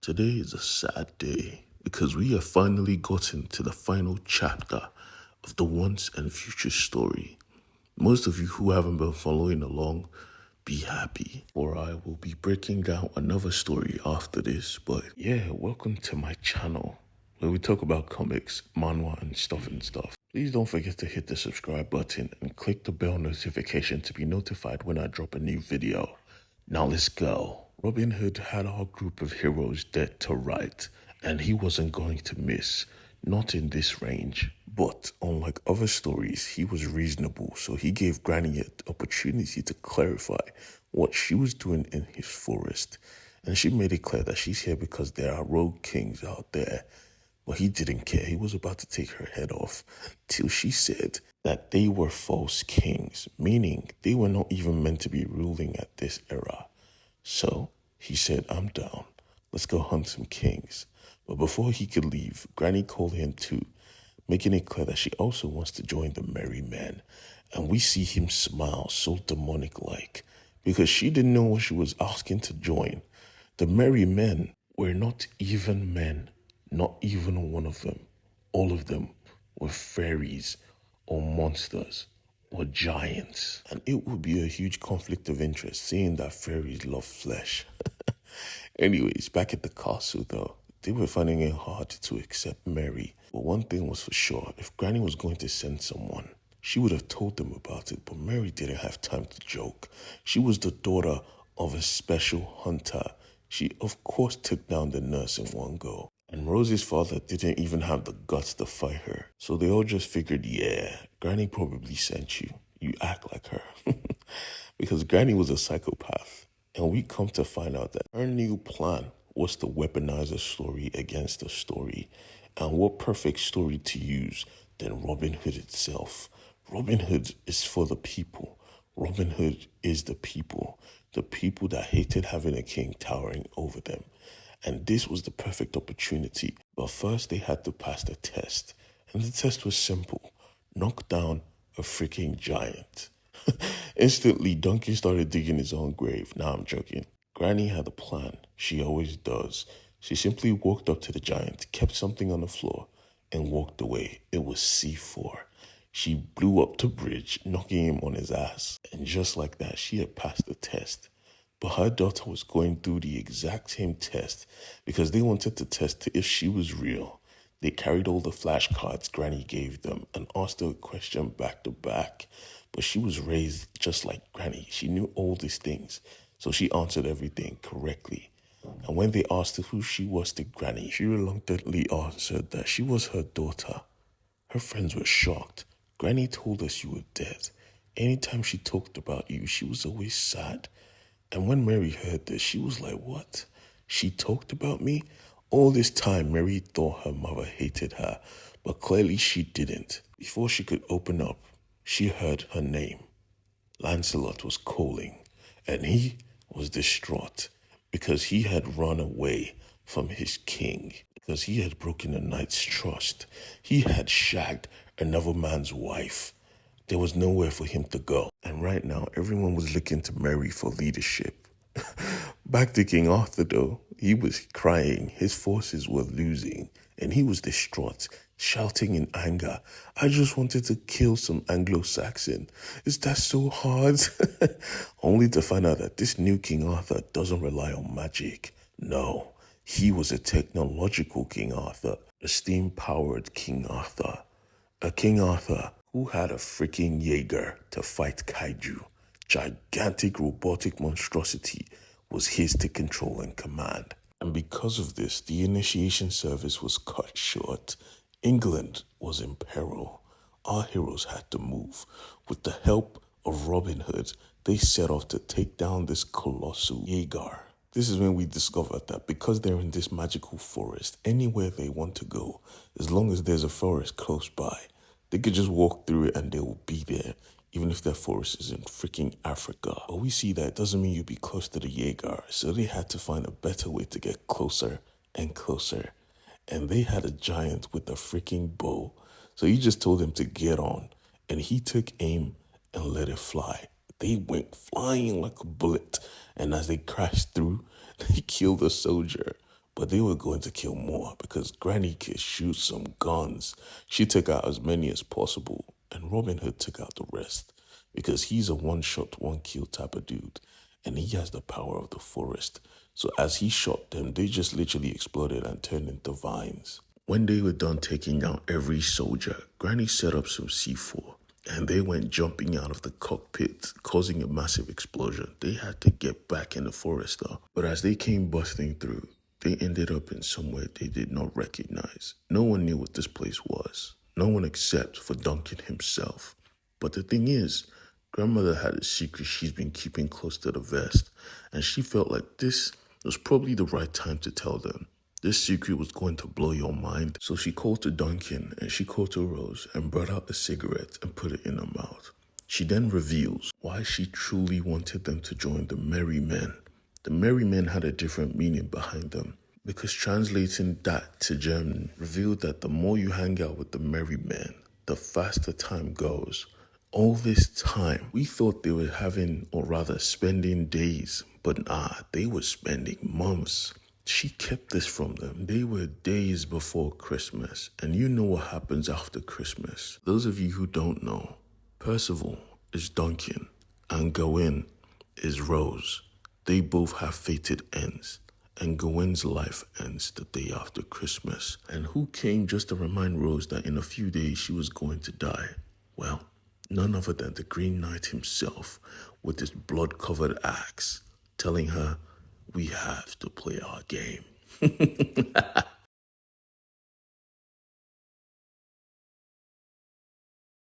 Today is a sad day because we have finally gotten to the final chapter of the once and future story. Most of you who haven't been following along, be happy, for I will be breaking down another story after this. But yeah, welcome to my channel where we talk about comics, manhwa, and stuff. Please don't forget to hit the subscribe button and click the bell notification to be notified when I drop a new video. Now let's go. Robin Hood had our group of heroes dead to right, and he wasn't going to miss, not in this range. But unlike other stories, he was reasonable, so he gave Granny an opportunity to clarify what she was doing in his forest. And she made it clear that she's here because there are rogue kings out there. But he didn't care. He was about to take her head off till she said that they were false kings, meaning they were not even meant to be ruling at this era. So he said, I'm down. Let's go hunt some kings. But before he could leave, Granny called him too, making it clear that she also wants to join the merry men. And we see him smile so demonic-like because she didn't know what she was asking to join. The merry men were not even men, not even one of them. All of them were fairies or monsters or giants. And it would be a huge conflict of interest seeing that fairies love flesh. Anyways, back at the castle though, they were finding it hard to accept Mary. But one thing was for sure, if Granny was going to send someone, she would have told them about it, but Mary didn't have time to joke. She was the daughter of a special hunter. She of course took down the nurse in one go. And Rosie's father didn't even have the guts to fight her. So they all just figured, yeah, Granny probably sent you. You act like her. Because Granny was a psychopath. And we come to find out that her new plan was to weaponize a story against a story. And what perfect story to use than Robin Hood itself. Robin Hood is for the people. Robin Hood is the people that hated having a king towering over them. And this was the perfect opportunity. But first they had to pass the test. And the test was simple. Knock down a freaking giant. Instantly, Duncan started digging his own grave. Nah, I'm joking. Granny had a plan. She always does. She simply walked up to the giant, kept something on the floor, and walked away. It was C4. She blew up the bridge, knocking him on his ass. And just like that, she had passed the test. But her daughter was going through the exact same test because they wanted to test if she was real. They carried all the flashcards Granny gave them and asked her a question back to back. But she was raised just like Granny. She knew all these things. So she answered everything correctly. And when they asked her who she was to Granny, she reluctantly answered that she was her daughter. Her friends were shocked. Granny told us you were dead. Anytime she talked about you, she was always sad. And when Mary heard this, she was like, what? She talked about me? All this time, Mary thought her mother hated her, but clearly she didn't. Before she could open up, she heard her name. Lancelot was calling, and he was distraught because he had run away from his king, because he had broken a knight's trust. He had shagged another man's wife. There was nowhere for him to go. And right now, everyone was looking to Mary for leadership. Back to King Arthur, though, he was crying. His forces were losing, and he was distraught, shouting in anger, I just wanted to kill some Anglo-Saxon. Is that so hard? Only to find out that this new King Arthur doesn't rely on magic. No, he was a technological King Arthur, a steam-powered King Arthur. A King Arthur who had a freaking Jaeger to fight kaiju. Gigantic robotic monstrosity was his to control and command. And because of this, the initiation service was cut short. England was in peril. Our heroes had to move. With the help of Robin Hood, they set off to take down this colossal Jaeger. This is when we discovered that because they're in this magical forest, anywhere they want to go, as long as there's a forest close by, they could just walk through it and they will be there, even if their forest is in freaking Africa. But we see that it doesn't mean you'll be close to the Jaeger, so they had to find a better way to get closer and closer. And they had a giant with a freaking bow. So he just told him to get on, and he took aim and let it fly. They went flying like a bullet, and as they crashed through, they killed a soldier. But they were going to kill more because Granny could shoot some guns. She took out as many as possible, and Robin Hood took out the rest because he's a one-shot, one-kill type of dude, and he has the power of the forest. So as he shot them, they just literally exploded and turned into vines. When they were done taking out every soldier, Granny set up some C4, and they went jumping out of the cockpit, causing a massive explosion. They had to get back in the forest though. But as they came busting through, they ended up in somewhere they did not recognize. No one knew what this place was. No one except for Duncan himself. But the thing is, Grandmother had a secret she's been keeping close to the vest, and she felt like this was probably the right time to tell them. This secret was going to blow your mind. So she called to Duncan and she called to Rose and brought out the cigarette and put it in her mouth. She then reveals why she truly wanted them to join the Merry Men. The Merry Men had a different meaning behind them, because translating that to German revealed that the more you hang out with the Merry Men, the faster time goes. All this time, we thought they were having, or rather spending days, but nah, they were spending months. She kept this from them. They were days before Christmas, and you know what happens after Christmas. Those of you who don't know, Percival is Duncan, and Gawain is Rose. They both have fated ends, and Gawain's life ends the day after Christmas. And who came just to remind Rose that in a few days she was going to die? Well, none other than the Green Knight himself with his blood-covered axe, telling her, we have to play our game.